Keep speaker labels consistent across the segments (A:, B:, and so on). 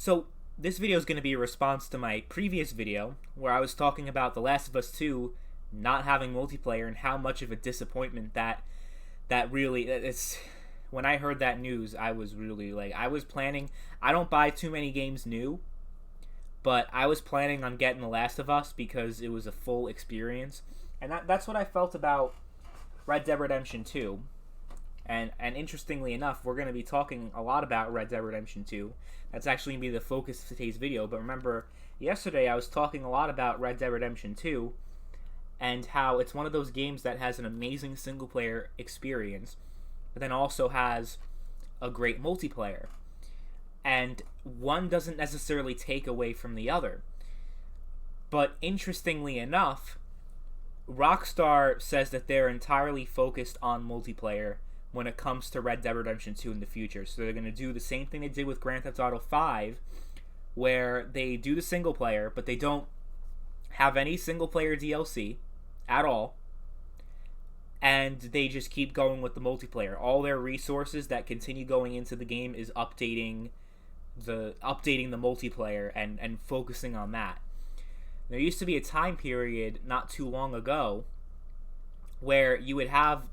A: So, this video is going to be a response to my previous video where I was talking about The Last of Us 2 not having multiplayer and how much of a disappointment that really it's when I heard that news. I was really I was planning. I don't buy too many games new, but I was planning on getting The Last of Us because it was a full experience. And that's what I felt about Red Dead Redemption 2. And interestingly enough, we're going to be talking a lot about Red Dead Redemption 2. That's actually going to be the focus of today's video. But remember, yesterday I was talking a lot about Red Dead Redemption 2 and how it's one of those games that has an amazing single-player experience, but then also has a great multiplayer. And one doesn't necessarily take away from the other. But interestingly enough, Rockstar says that they're entirely focused on multiplayer when it comes to Red Dead Redemption 2 in the future. So they're going to do the same thing they did with Grand Theft Auto 5, where they do the single player, but they don't have any single player DLC at all, and they just keep going with the multiplayer. All their resources that continue going into the game is updating the multiplayer and focusing on that. There used to be a time period not too long ago where you would have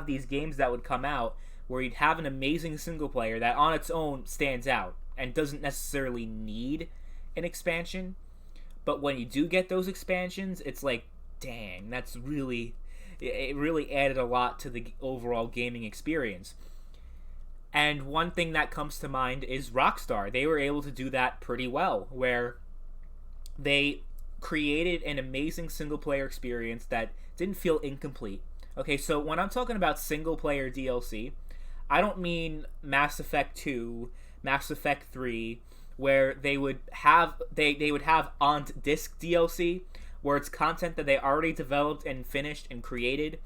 A: these games that would come out where you'd have an amazing single player that on its own stands out and doesn't necessarily need an expansion. But when you do get those expansions, it's like, dang, it really added a lot to the overall gaming experience. And one thing that comes to mind is Rockstar. They were able to do that pretty well, where they created an amazing single player experience that didn't feel incomplete. Okay, so when I'm talking about single-player DLC, I don't mean Mass Effect 2, Mass Effect 3, where they would have on disc DLC, where it's content that they already developed and finished and created.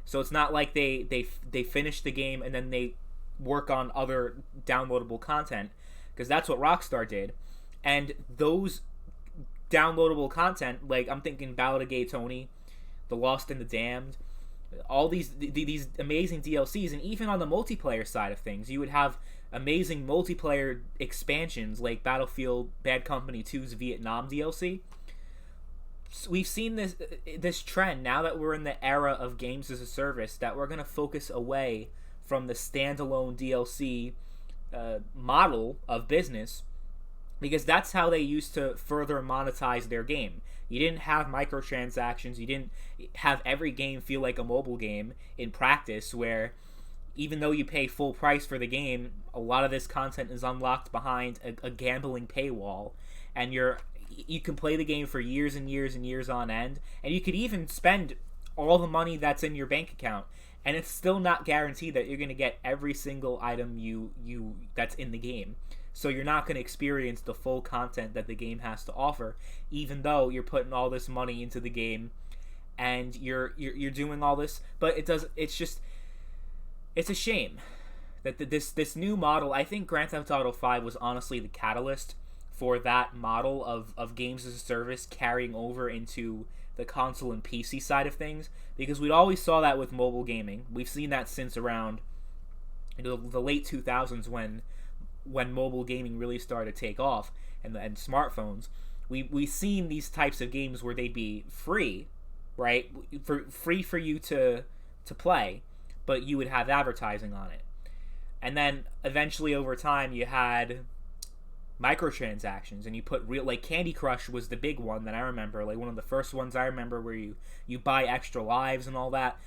A: So it's not like they finish the game and then they work on other downloadable content, because that's what Rockstar did. And those downloadable content, like I'm thinking Ballad of Gay Tony, The Lost and the Damned, all these amazing DLCs, and even on the multiplayer side of things, you would have amazing multiplayer expansions like Battlefield Bad Company 2's Vietnam DLC. So we've seen this trend now that we're in the era of games as a service, that we're going to focus away from the standalone DLC model of business, because that's how they used to further monetize their game. You didn't have microtransactions. You didn't have every game feel like a mobile game in practice, where even though you pay full price for the game, a lot of this content is unlocked behind a gambling paywall, and you can play the game for years and years and years on end, and you could even spend all the money that's in your bank account, and it's still not guaranteed that you're going to get every single item you that's in the game. So you're not going to experience the full content that the game has to offer, even though you're putting all this money into the game and you're doing all this. But it's a shame that this new model. I think Grand Theft Auto 5 was honestly the catalyst for that model of games as a service carrying over into the console and PC side of things, because we'd always saw that with mobile gaming. We've seen that since around the late 2000s when mobile gaming really started to take off, and smartphones. We've seen these types of games where they'd be free, right? Free for you to play, but you would have advertising on it. And then eventually over time you had microtransactions, and you put like Candy Crush was the big one that I remember, like one of the first ones I remember, where you buy extra lives and all that.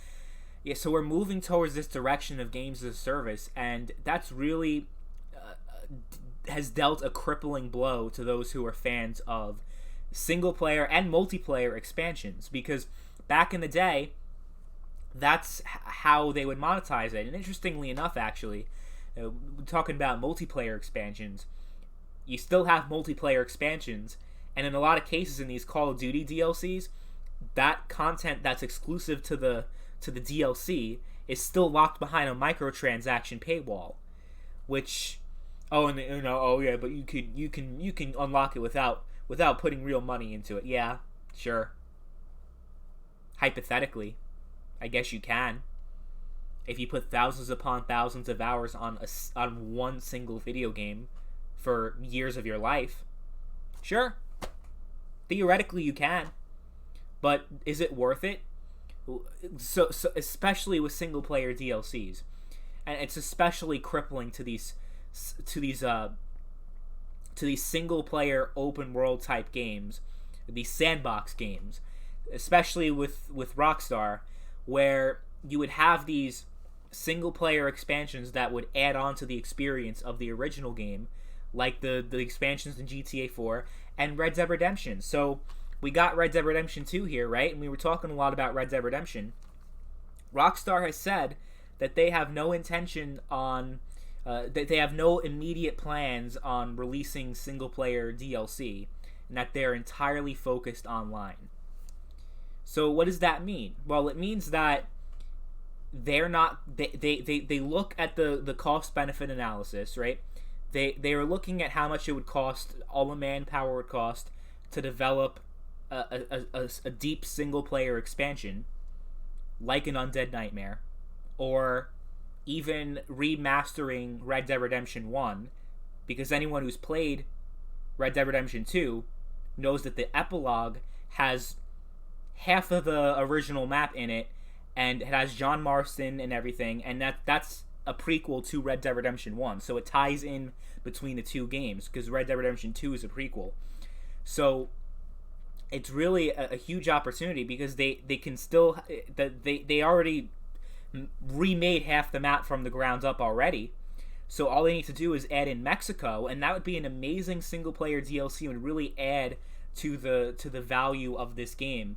A: Yeah, so we're moving towards this direction of games as a service, and that's really has dealt a crippling blow to those who are fans of single player and multiplayer expansions, because back in the day, that's how they would monetize it. And interestingly enough, actually, talking about multiplayer expansions, you still have multiplayer expansions, and in a lot of cases in these Call of Duty DLCs, that content that's exclusive to the DLC is still locked behind a microtransaction paywall, which but you can unlock it without putting real money into it. Yeah, sure. Hypothetically, I guess you can. If you put thousands upon thousands of hours on one single video game, for years of your life. Sure, theoretically you can, but is it worth it? So especially with single player DLCs, and it's especially crippling to these single player open world type games, these sandbox games, especially with Rockstar, where you would have these single player expansions that would add on to the experience of the original game, like the expansions in GTA 4 and Red Dead Redemption. So we got Red Dead Redemption 2 here, right? And we were talking a lot about Red Dead Redemption. Rockstar has said that they have no intention on that they have no immediate plans on releasing single player DLC, and that they're entirely focused online. So what does that mean? Well, it means that they're not they look at the cost benefit analysis, right? They are looking at how much it would cost, all the manpower would cost to develop a deep single player expansion like an Undead Nightmare, or even remastering Red Dead Redemption 1, because anyone who's played Red Dead Redemption 2 knows that the epilogue has half of the original map in it, and it has John Marston and everything, and that's a prequel to Red Dead Redemption 1, so it ties in between the two games, because Red Dead Redemption 2 is a prequel. So it's really a huge opportunity, because they can still, they already remade half the map from the ground up already. So all they need to do is add in Mexico, and that would be an amazing single player DLC and really add to the value of this game.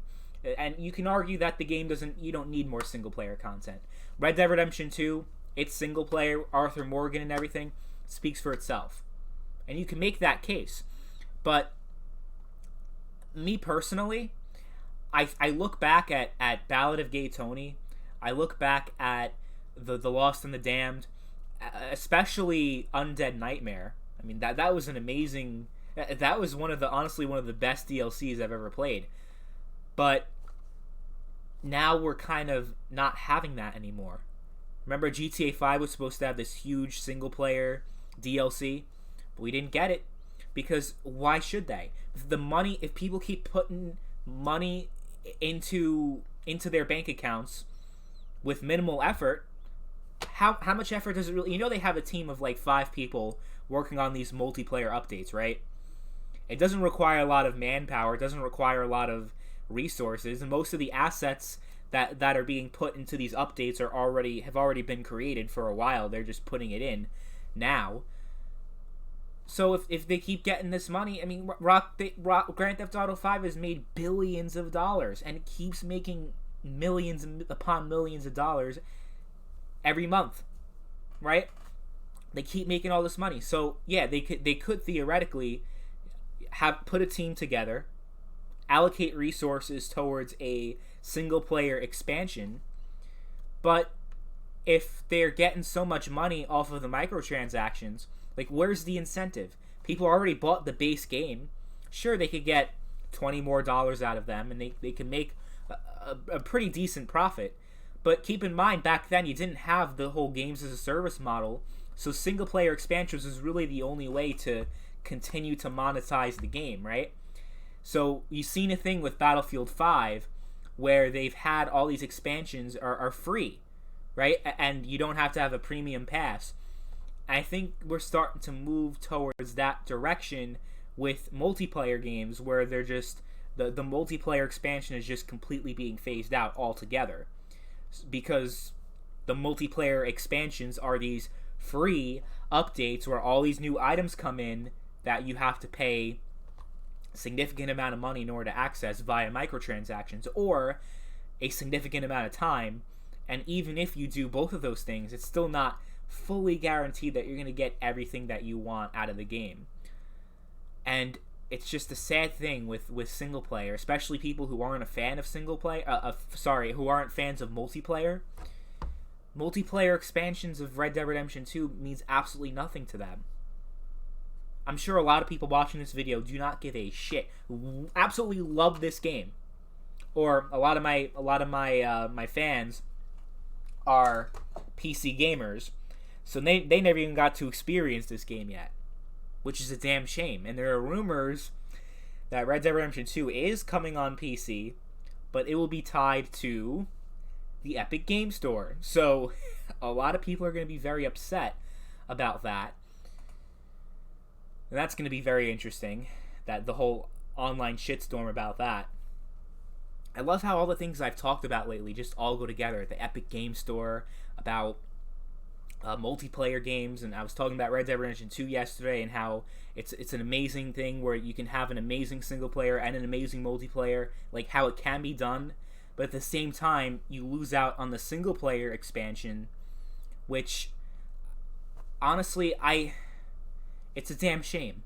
A: And you can argue that the game you don't need more single player content. Red Dead Redemption 2, its single player, Arthur Morgan and everything, speaks for itself. And you can make that case. But me personally, I look back at Ballad of Gay Tony. I look back at the Lost and the Damned, especially Undead Nightmare. I mean, that was an amazing. That was honestly one of the best DLCs I've ever played. But now we're kind of not having that anymore. Remember, GTA 5 was supposed to have this huge single player DLC, but we didn't get it, because why should they? If people keep putting money into their bank accounts with minimal effort, how much effort does it really... they have a team of like 5 people working on these multiplayer updates, right? It doesn't require a lot of manpower, it doesn't require a lot of resources, and most of the assets that are being put into these updates have already been created for a while. They're just putting it in now. So if they keep getting this money, I mean, Grand Theft Auto 5 has made billions of dollars, and it keeps making millions upon millions of dollars every month, right? They keep making all this money. So yeah, they could theoretically put a team together, allocate resources towards a single player expansion, but if they're getting so much money off of the microtransactions, like, where's the incentive? People already bought the base game. Sure, they could get $20 more out of them, and they can make a pretty decent profit. But keep in mind, back then you didn't have the whole games as a service model, so single player expansions is really the only way to continue to monetize the game, right? So you've seen a thing with Battlefield 5 where they've had all these expansions are free, right? And you don't have to have a premium pass. I think we're starting to move towards that direction with multiplayer games, where they're just the multiplayer expansion is just completely being phased out altogether, because the multiplayer expansions are these free updates where all these new items come in that you have to pay a significant amount of money in order to access via microtransactions, or a significant amount of time. And even if you do both of those things, it's still not fully guaranteed that you're going to get everything that you want out of the game. And it's just a sad thing with single player, especially people who aren't a fan of single player. Who aren't fans of multiplayer. Multiplayer expansions of Red Dead Redemption 2 means absolutely nothing to them. I'm sure a lot of people watching this video do not give a shit. Absolutely love this game, or a lot of my fans are PC gamers, so they never even got to experience this game yet. which is a damn shame. And there are rumors that Red Dead Redemption 2 is coming on PC, but it will be tied to the Epic Game Store. So a lot of people are going to be very upset about that. And that's going to be very interesting, that the whole online shitstorm about that. I love how all the things I've talked about lately just all go together. The Epic Game Store, about multiplayer games, and I was talking about Red Dead Redemption 2 yesterday and how it's an amazing thing where you can have an amazing single player and an amazing multiplayer, like how it can be done, but at the same time you lose out on the single player expansion, which honestly it's a damn shame.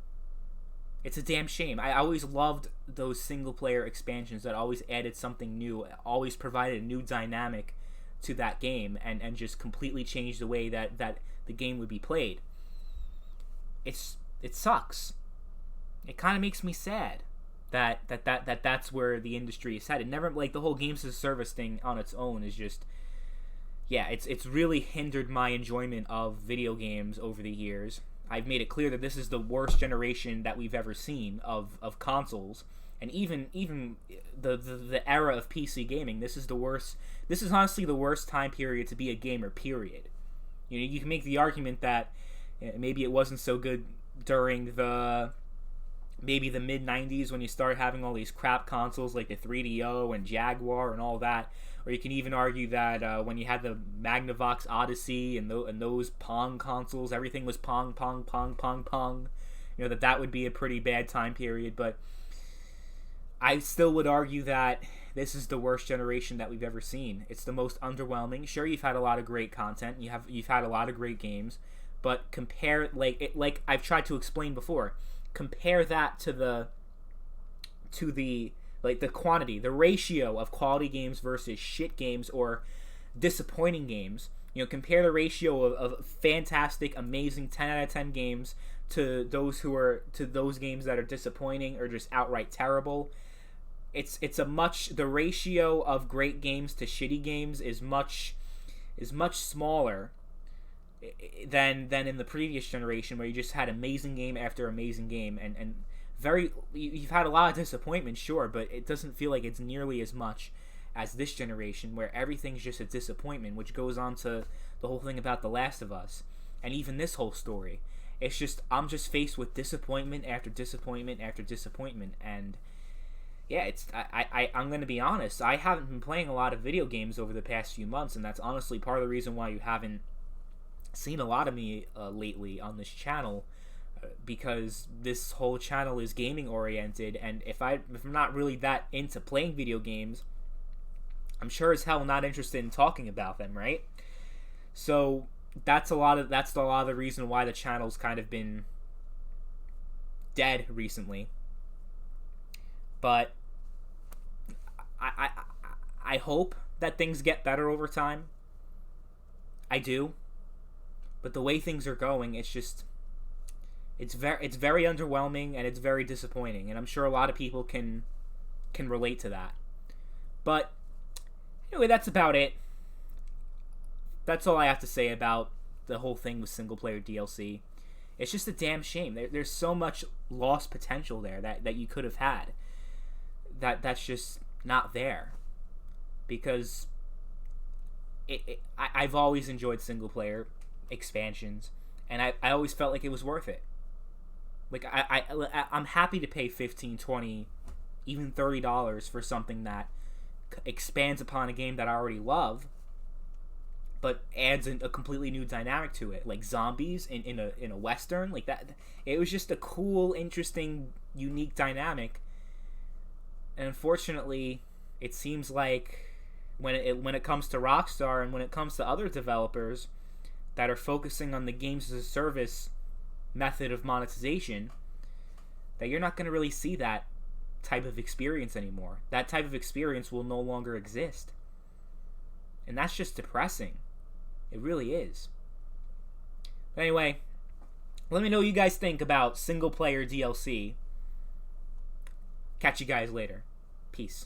A: It's a damn shame. I always loved those single player expansions that always added something new, always provided a new dynamic to that game, and just completely changed the way that the game would be played. It sucks. It kind of makes me sad that's where the industry is headed. Never, like, the whole games as a service thing on its own is just, yeah, it's really hindered my enjoyment of video games over the years. I've made it clear that this is the worst generation that we've ever seen of consoles, and even the era of PC gaming. This is the worst. This is honestly the worst time period to be a gamer. Period. You know, you can make the argument that maybe it wasn't so good during the mid '90s when you started having all these crap consoles like the 3DO and Jaguar and all that. Or you can even argue that when you had the Magnavox Odyssey and those Pong consoles, everything was Pong, Pong, Pong, Pong, Pong. You know, that would be a pretty bad time period. But I still would argue that this is the worst generation that we've ever seen. It's the most underwhelming. Sure, you've had a lot of great content. You've had a lot of great games. But compare, like I've tried to explain before, compare that to the quantity, the ratio of quality games versus shit games or disappointing games. You know, compare the ratio of fantastic, amazing 10 out of 10 games to those games that are disappointing or just outright terrible. The ratio of great games to shitty games is much smaller than in the previous generation, where you just had amazing game after amazing game, and you've had a lot of disappointment, sure, but it doesn't feel like it's nearly as much as this generation, where everything's just a disappointment, which goes on to the whole thing about The Last of Us, and even this whole story. It's just, I'm just faced with disappointment after disappointment after disappointment, and yeah, I'm gonna be honest, I haven't been playing a lot of video games over the past few months, and that's honestly part of the reason why you haven't seen a lot of me lately on this channel, because this whole channel is gaming oriented, and if I'm not really that into playing video games, I'm sure as hell not interested in talking about them, right? So that's a lot of the reason why the channel's kind of been dead recently. But I hope that things get better over time. I do. But the way things are going, it's very underwhelming, and it's very disappointing, and I'm sure a lot of people can relate to that. But anyway, that's about it. That's all I have to say about the whole thing with single player DLC. It's just a damn shame. There's so much lost potential there that you could have had. That's just not there, because I've always enjoyed single player expansions, and I always felt like it was worth it. Like I'm happy to pay $15, $20, even $30 for something that expands upon a game that I already love, but adds a completely new dynamic to it, like zombies in a western like that. It was just a cool, interesting, unique dynamic. And unfortunately, it seems like when it comes to Rockstar and when it comes to other developers that are focusing on the games as a service method of monetization, that you're not going to really see that type of experience anymore. That type of experience will no longer exist. And that's just depressing. It really is. But anyway, let me know what you guys think about single player DLC. Catch you guys later. Peace.